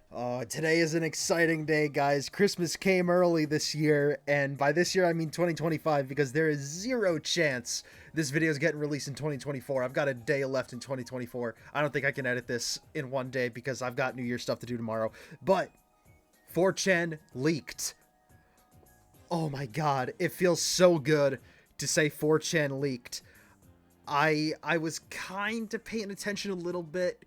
Today is an exciting day, guys. Christmas came early this year, and by this year I mean 2025 because there is zero chance this video is getting released in 2024. I've got a day left in 2024. I don't think I can edit this in one day because I've got New Year stuff to do tomorrow. But 4chan leaked. Oh my god, it feels so good to say 4chan leaked. I was kind of paying attention a little bit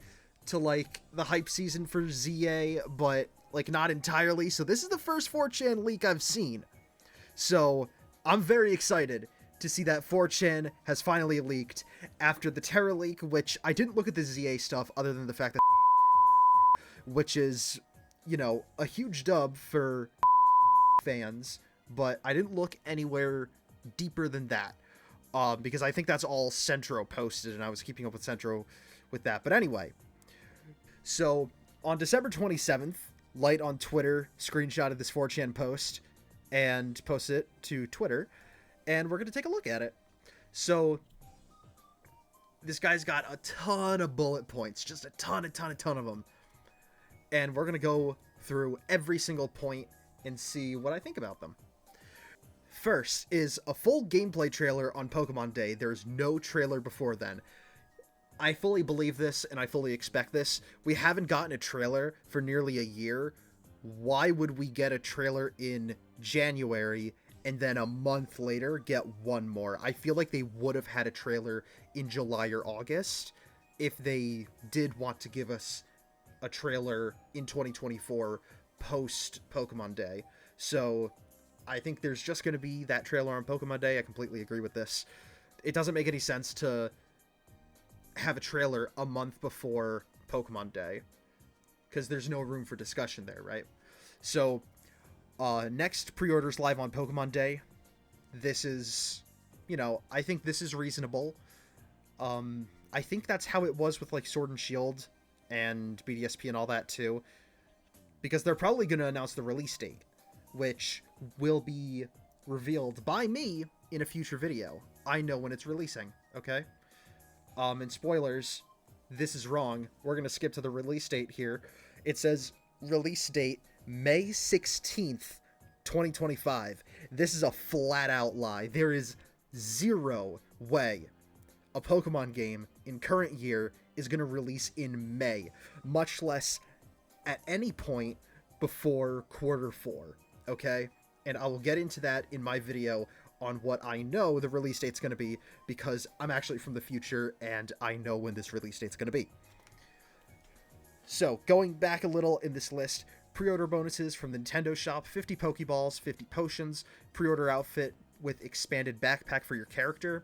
to like the hype season for ZA, but like not entirely. So this is the first 4chan leak I've seen. So I'm very excited to see that 4chan has finally leaked after the Terra leak, which I didn't look at the ZA stuff other than the fact that which is, you know, a huge dub for fans, but I didn't look anywhere deeper than that. Because I think that's all Centro posted, and I was keeping up with Centro with that. But anyway, so on December 27th, Light on Twitter screenshotted this 4chan post and posted it to Twitter, and we're going to take a look at it. So this guy's got a ton of bullet points, just a ton of them. And we're going to go through every single point and see what I think about them. First is a full gameplay trailer on Pokemon Day. There's no trailer before then. I fully believe this, and I fully expect this. We haven't gotten a trailer for nearly a year. Why would we get a trailer in January and then a month later get one more? I feel like they would have had a trailer in July or August if they did want to give us a trailer in 2024 post Pokemon Day. So I think there's just going to be that trailer on Pokemon Day. I completely agree with this. It doesn't make any sense to have a trailer a month before Pokemon Day because there's no room for discussion there, right? So, next, pre-orders live on Pokemon Day. This is, you know, I think this is reasonable. I think that's how it was with, like, Sword and Shield and BDSP and all that, too. Because they're probably going to announce the release date, which will be revealed by me in a future video. I know when it's releasing, okay? And spoilers, this is wrong. We're going to skip to the release date here. It says release date May 16th, 2025. This is a flat out lie. There is zero way a Pokemon game in current year is going to release in May, much less at any point before Q4, okay? And I will get into that in my video on what I know the release date's going to be, because I'm actually from the future and I know when this release date's going to be. So, going back a little in this list, pre-order bonuses from Nintendo Shop, 50 Pokeballs, 50 Potions, pre-order outfit with expanded backpack for your character.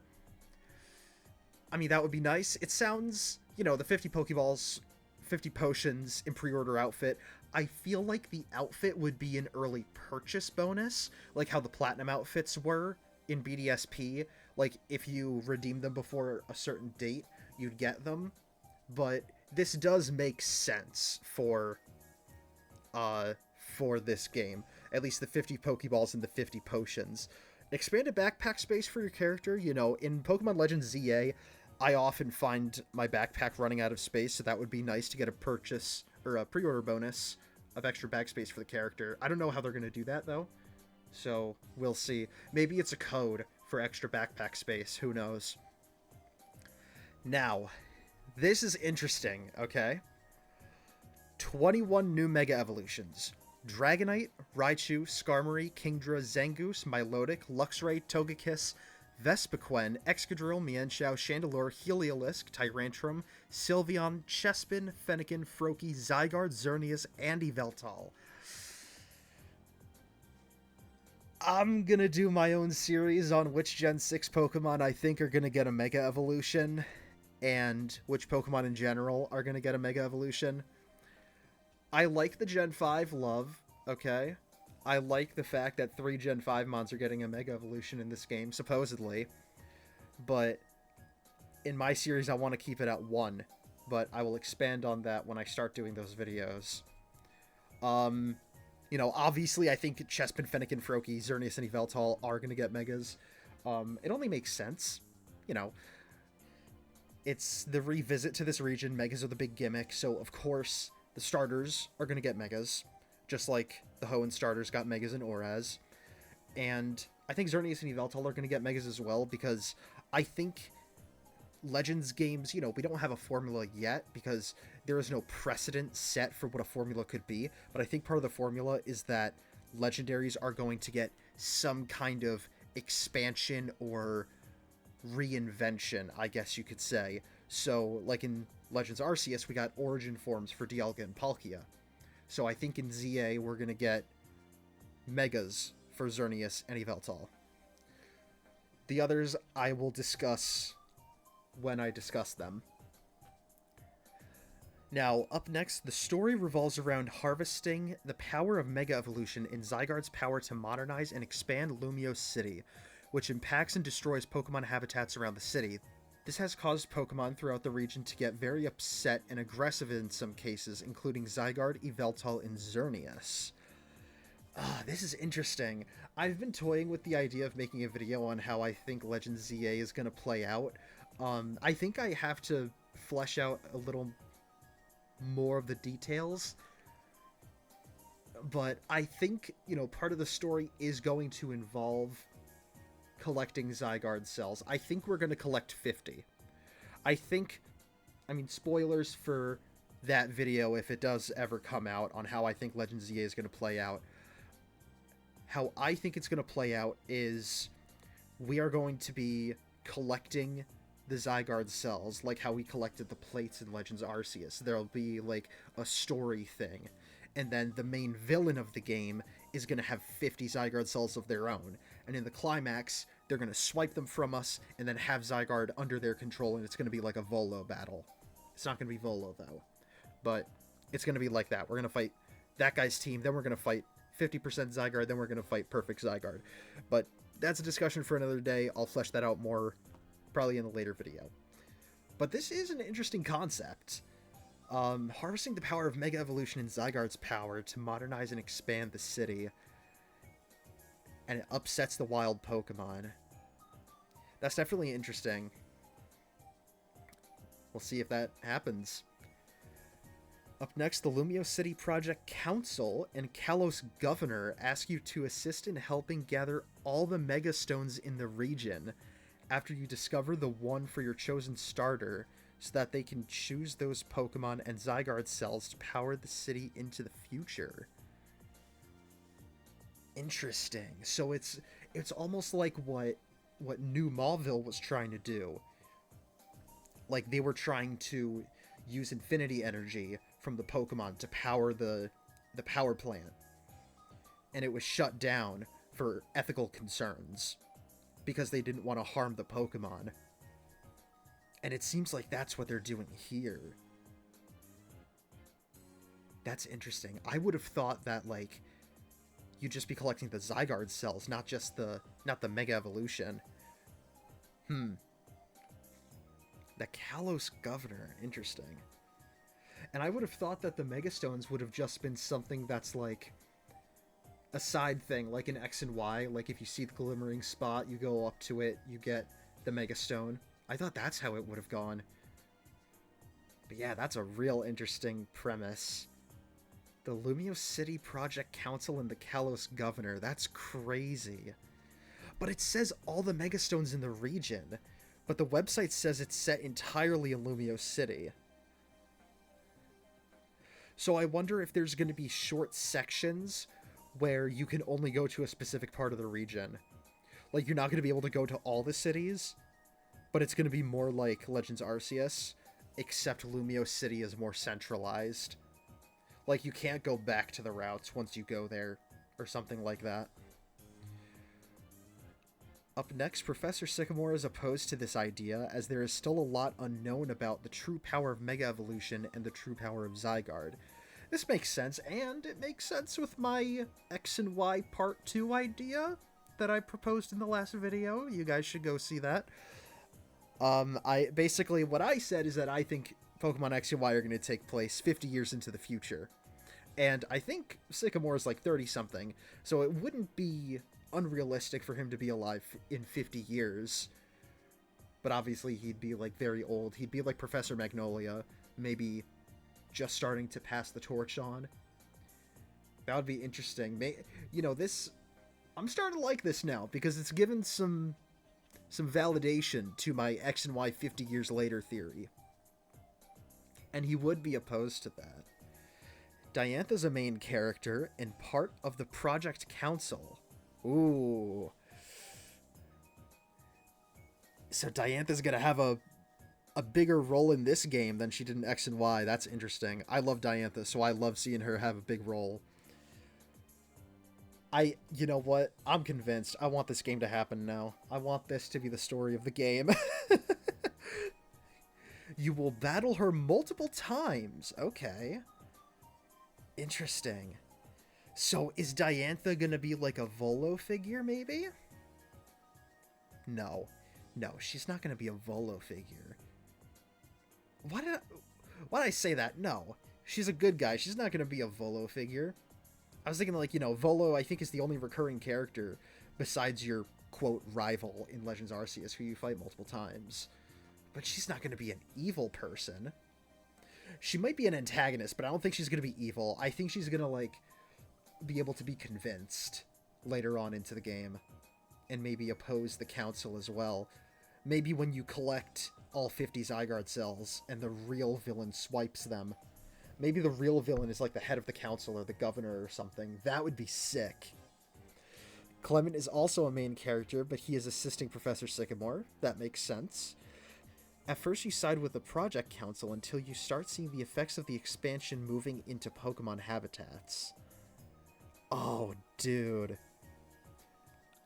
I mean, that would be nice. It sounds, you know, the 50 Pokeballs, 50 Potions in pre-order outfit. I feel like the outfit would be an early purchase bonus, like how the Platinum outfits were in BDSP. Like, if you redeem them before a certain date, you'd get them. But this does make sense for this game. At least the 50 Pokeballs and the 50 Potions. Expanded backpack space for your character. You know, in Pokemon Legends ZA, I often find my backpack running out of space, so that would be nice to get a purchase or a pre-order bonus of extra bag space for the character. I don't know how they're going to do that, though, so we'll see. Maybe it's a code for extra backpack space. Who knows? Now, this is interesting, okay? 21 new Mega Evolutions. Dragonite, Raichu, Skarmory, Kingdra, Zangoose, Milotic, Luxray, Togekiss, Vespiquen, Excadrill, Mienshao, Chandelure, Heliolisk, Tyrantrum, Sylveon, Chespin, Fennekin, Froakie, Zygarde, Xerneas, and Yveltal. I'm gonna do my own series on which Gen 6 Pokemon I think are gonna get a Mega Evolution, and which Pokemon in general are gonna get a Mega Evolution. I like the Gen 5 love, okay? I like the fact that 3 Gen 5 mons are getting a Mega Evolution in this game, supposedly. But in my series, I want to keep it at 1. But I will expand on that when I start doing those videos. You know, obviously, I think Chespin, Fennekin, Froakie, Xerneas, and Yveltal are going to get Megas. It only makes sense. You know, it's the revisit to this region. Megas are the big gimmick, so of course The starters are going to get megas, just like the Hoenn starters got megas in Oraz. And I think Xerneas and Yveltal are going to get megas as well, because I think Legends games, you know, we don't have a formula yet because there is no precedent set for what a formula could be, but I think part of the formula is that legendaries are going to get some kind of expansion or reinvention, I guess you could say. So, like in Legends Arceus, we got origin forms for Dialga and Palkia. So I think in ZA, we're going to get megas for Xerneas and Yveltal. The others I will discuss when I discuss them. Now, up next, the story revolves around harvesting the power of Mega Evolution in Zygarde's power to modernize and expand Lumiose City, which impacts and destroys Pokemon habitats around the city. This has caused Pokemon throughout the region to get very upset and aggressive in some cases, including Zygarde, Yveltal, and Xerneas. This is interesting. I've been toying with the idea of making a video on how I think Legends ZA is going to play out. I think I have to flesh out a little more of the details, but I think, you know, part of the story is going to involve collecting Zygarde cells. I think we're going to collect 50. I mean, spoilers for that video if it does ever come out on how I think Legends ZA is going to play out. How I think it's going to play out is we are going to be collecting the Zygarde cells, like how we collected the plates in Legends Arceus. There'll be, like, a story thing. And then the main villain of the game is going to have 50 Zygarde cells of their own. And in the climax, they're going to swipe them from us and then have Zygarde under their control, and it's going to be like a Volo battle. It's not going to be Volo, though. But it's going to be like that. We're going to fight that guy's team, then we're going to fight 50% Zygarde, then we're going to fight Perfect Zygarde. But that's a discussion for another day. I'll flesh that out more probably in a later video. But this is an interesting concept. Harvesting the power of Mega Evolution in Zygarde's power to modernize and expand the city. And it upsets the wild Pokemon. That's definitely interesting. We'll see if that happens. Up next, the Lumiose City Project Council and Kalos Governor ask you to assist in helping gather all the Mega Stones in the region after you discover the one for your chosen starter, so that they can choose those Pokemon and Zygarde cells to power the city into the future. Interesting. So it's almost like what New Mauville was trying to do. Like, they were trying to use infinity energy from the Pokemon to power the power plant. And it was shut down for ethical concerns, because they didn't want to harm the Pokemon. And it seems like that's what they're doing here. That's interesting. I would have thought that, like, you'd just be collecting the Zygarde cells, not the Mega Evolution. The Kalos Governor. Interesting. And I would have thought that the Mega Stones would have just been something that's, like, a side thing, like in X and Y. Like, if you see the glimmering spot, you go up to it, you get the Mega Stone. I thought that's how it would have gone. But yeah, that's a real interesting premise. The Lumiose City Project Council and the Kalos Governor. That's crazy. But it says all the Mega Stones in the region. But the website says it's set entirely in Lumiose City. So I wonder if there's going to be short sections where you can only go to a specific part of the region. Like, you're not going to be able to go to all the cities, but it's going to be more like Legends Arceus, except Lumiose City is more centralized. Like, you can't go back to the routes once you go there, or something like that. Up next, Professor Sycamore is opposed to this idea, as there is still a lot unknown about the true power of Mega Evolution and the true power of Zygarde. This makes sense, and it makes sense with my X and Y Part 2 idea that I proposed in the last video. You guys should go see that. Basically, what I said is that I think Pokemon X and Y are going to take place 50 years into the future. And I think Sycamore is like 30-something, so it wouldn't be unrealistic for him to be alive in 50 years. But obviously he'd be, like, very old. He'd be like Professor Magnolia, maybe just starting to pass the torch on. That would be interesting. You know, this... I'm starting to like this now, because it's given some validation to my X and Y 50 years later theory. And he would be opposed to that. Diantha's a main character and part of the Project Council. Ooh. So Diantha's gonna have a bigger role in this game than she did in X and Y. That's interesting. I love Diantha, so I love seeing her have a big role. You know what? I'm convinced. I want this game to happen now. I want this to be the story of the game. You will battle her multiple times. Okay. Interesting. So is Diantha gonna be like a Volo figure, maybe? No. No, she's not gonna be a Volo figure. Why did I say that? No. She's a good guy. She's not gonna be a Volo figure. I was thinking, like, you know, Volo, I think, is the only recurring character besides your, quote, rival in Legends Arceus, who you fight multiple times. But she's not going to be an evil person. She might be an antagonist, but I don't think she's going to be evil. I think she's going to, like, be able to be convinced later on into the game. And maybe oppose the council as well. Maybe when you collect all 50 Zygarde cells and the real villain swipes them. Maybe the real villain is like the head of the council or the governor or something. That would be sick. Clement is also a main character, but he is assisting Professor Sycamore. That makes sense. At first you side with the Project Council until you start seeing the effects of the expansion moving into Pokemon habitats. Oh, dude.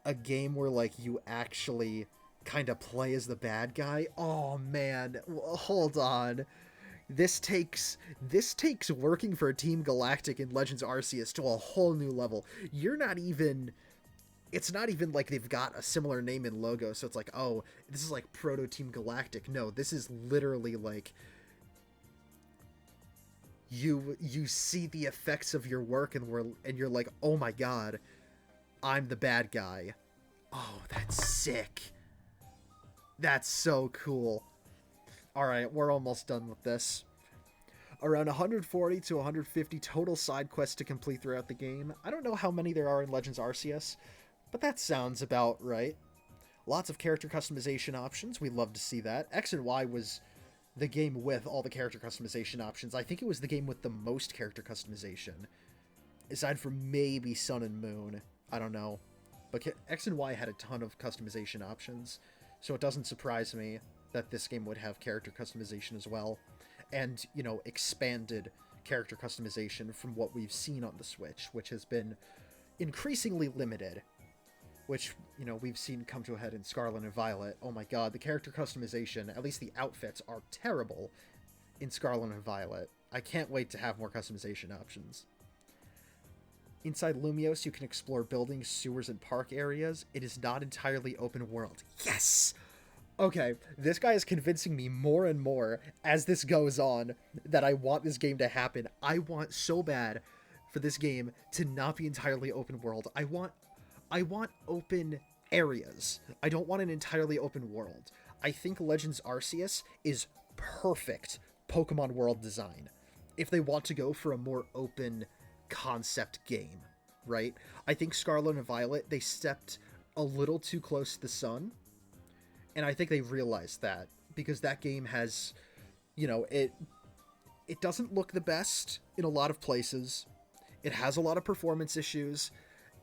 A game where, like, you actually kind of play as the bad guy? Oh, man. Hold on. This takes working for Team Galactic in Legends Arceus to a whole new level. It's not even like they've got a similar name and logo, so it's like, oh, this is like Proto Team Galactic. No, this is literally like you see the effects of your work and you're like, oh my god, I'm the bad guy. Oh, that's sick. That's so cool. Alright, we're almost done with this. Around 140 to 150 total side quests to complete throughout the game. I don't know how many there are in Legends Arceus, but that sounds about right. Lots of character customization options. We love to see that. X and Y was the game with all the character customization options. I think it was the game with the most character customization. Aside from maybe Sun and Moon. I don't know. But X and Y had a ton of customization options, so it doesn't surprise me that this game would have character customization as well. And, you know, expanded character customization from what we've seen on the Switch, which has been increasingly limited. Which, you know, we've seen come to a head in Scarlet and Violet. Oh my god, the character customization, at least the outfits, are terrible in Scarlet and Violet. I can't wait to have more customization options. Inside Lumiose, you can explore buildings, sewers, and park areas. It is not entirely open world. Yes! Okay, this guy is convincing me more and more as this goes on that I want this game to happen. I want so bad for this game to not be entirely open world. I want open areas. I don't want an entirely open world. I think Legends Arceus is perfect Pokemon world design if they want to go for a more open concept game, right? I think Scarlet and Violet, they stepped a little too close to the sun. And I think they realized that, because that game has, you know, it doesn't look the best in a lot of places. It has a lot of performance issues,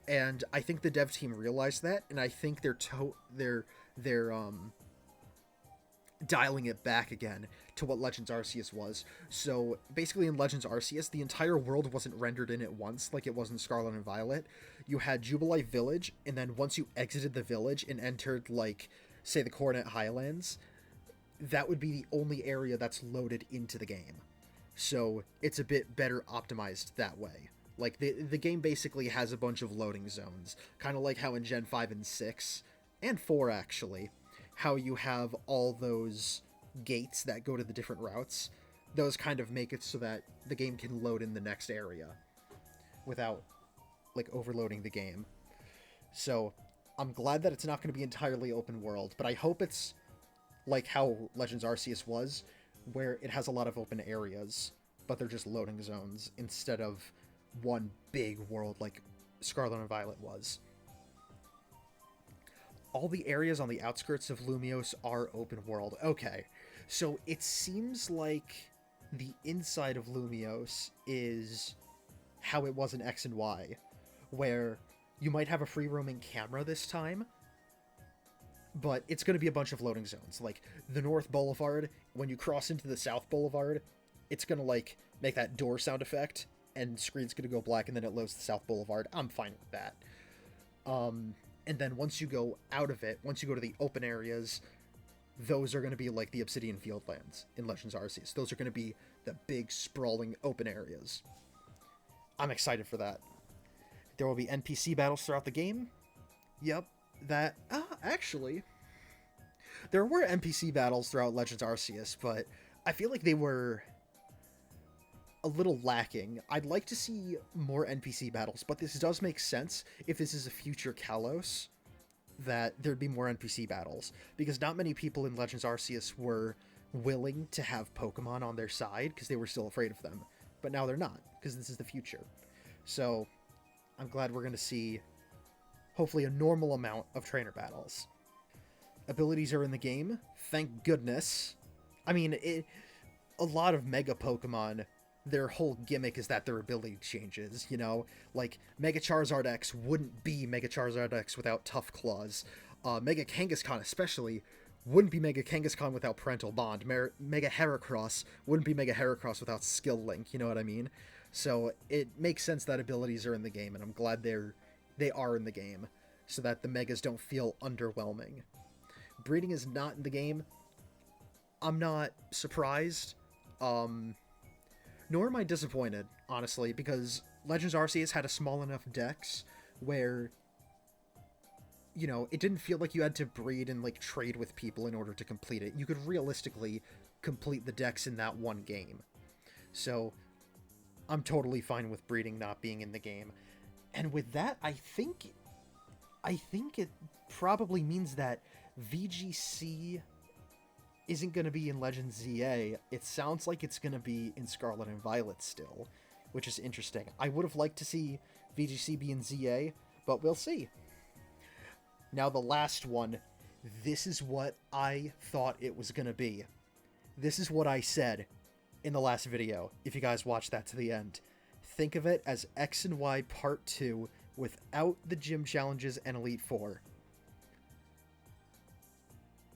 and I think the dev team realized that, and I think they're dialing it back again to what Legends Arceus was. So basically in Legends Arceus, the entire world wasn't rendered in at once like it was in Scarlet and Violet. You had Jubilife Village, and then once you exited the village and entered, like, say, the Coronet Highlands, that would be the only area that's loaded into the game. So it's a bit better optimized that way. Like, the game basically has a bunch of loading zones, kind of like how in Gen 5 and 6, and 4 actually, how you have all those gates that go to the different routes. Those kind of make it so that the game can load in the next area without, like, overloading the game. So I'm glad that it's not going to be entirely open world, but I hope it's like how Legends Arceus was, where it has a lot of open areas. but they're just loading zones instead of one big world like Scarlet and Violet was. All the areas on the outskirts of Lumiose are open world. Okay, so it seems like the inside of Lumiose is how it was in X and Y, where you might have a free roaming camera this time, but it's going to be a bunch of loading zones. Like the North Boulevard, when you cross into the South Boulevard, it's going to like make that door sound effect, and screen's going to go black, and then it loads the South Boulevard. I'm fine with that. And then once you go out of it, once you go to the open areas, those are going to be like the Obsidian Fieldlands in Legends Arceus. Those are going to be the big, sprawling open areas. I'm excited for that. There will be NPC battles throughout the game. Yep, that... actually, there were NPC battles throughout Legends Arceus, but I feel like they were a little lacking. I'd like to see more NPC battles, but this does make sense if this is a future Kalos, that there'd be more NPC battles, because not many people in Legends Arceus were willing to have Pokemon on their side because they were still afraid of them, but now they're not, because this is the future. So I'm glad we're going to see hopefully a normal amount of trainer battles. Abilities are in the game, thank goodness. I mean, a lot of Mega Pokemon, their whole gimmick is that their ability changes, you know? Like, Mega Charizard X wouldn't be Mega Charizard X without Tough Claws. Mega Kangaskhan especially wouldn't be Mega Kangaskhan without Parental Bond. Mega Heracross wouldn't be Mega Heracross without Skill Link, you know what I mean? So it makes sense that abilities are in the game, and I'm glad they are in the game, so that the Megas don't feel underwhelming. Breeding is not in the game. I'm not surprised. Nor am I disappointed, honestly, because Legends Arceus had a small enough dex where, you know, it didn't feel like you had to breed and, like, trade with people in order to complete it. You could realistically complete the dex in that one game. So, I'm totally fine with breeding not being in the game. And with that, I think it probably means that VGC isn't going to be in Legends ZA. It sounds like it's going to be in Scarlet and Violet still, which is interesting. I would have liked to see VGC be in ZA, but we'll see. Now the last one, this is what I thought it was going to be. This is what I said in the last video, if you guys watched that to the end. Think of it as X and Y Part 2 without the gym challenges and Elite Four.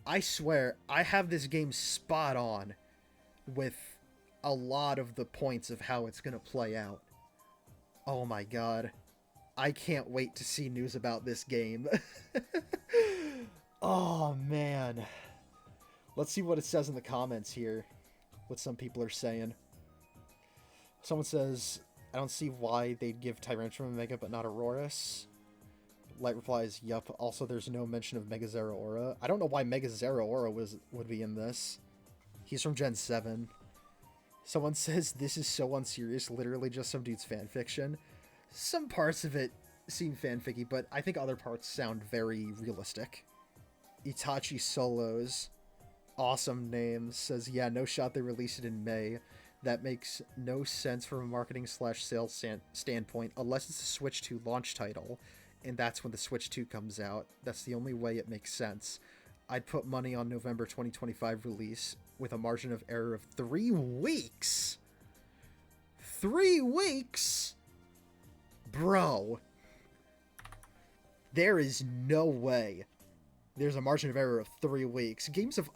I swear, I have this game spot on with a lot of the points of how it's going to play out. Oh my god. I can't wait to see news about this game. Oh man. Let's see what it says in the comments here. What some people are saying. Someone says, I don't see why they'd give Tyrantrum a Mega but not Aurorus. Light replies, yup. Also, there's no mention of Mega Zeraora. I don't know why Mega Zeraora would be in this. He's from Gen 7. Someone says, this is so unserious, literally just some dude's fanfiction. Some parts of it seem fanficky, but I think other parts sound very realistic. Itachi Solos, awesome name, says, yeah, no shot they released it in May. That makes no sense from a marketing / sales standpoint, unless it's a Switch 2 launch title. And that's when the Switch 2 comes out. That's the only way it makes sense. I'd put money on November 2025 release with a margin of error of 3 weeks. 3 weeks? Bro. There is no way there's a margin of error of 3 weeks. Games have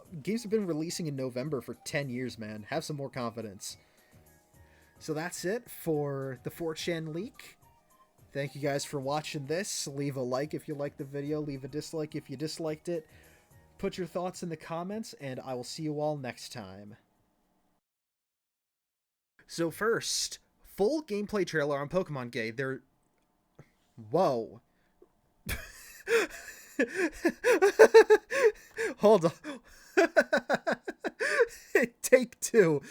been releasing in November for 10 years, man. Have some more confidence. So that's it for the Fortun Leak. Thank you guys for watching this. Leave a like if you liked the video. Leave a dislike if you disliked it. Put your thoughts in the comments, and I will see you all next time. So first, full gameplay trailer on Pokemon Gay. Whoa. Hold on. Take 2.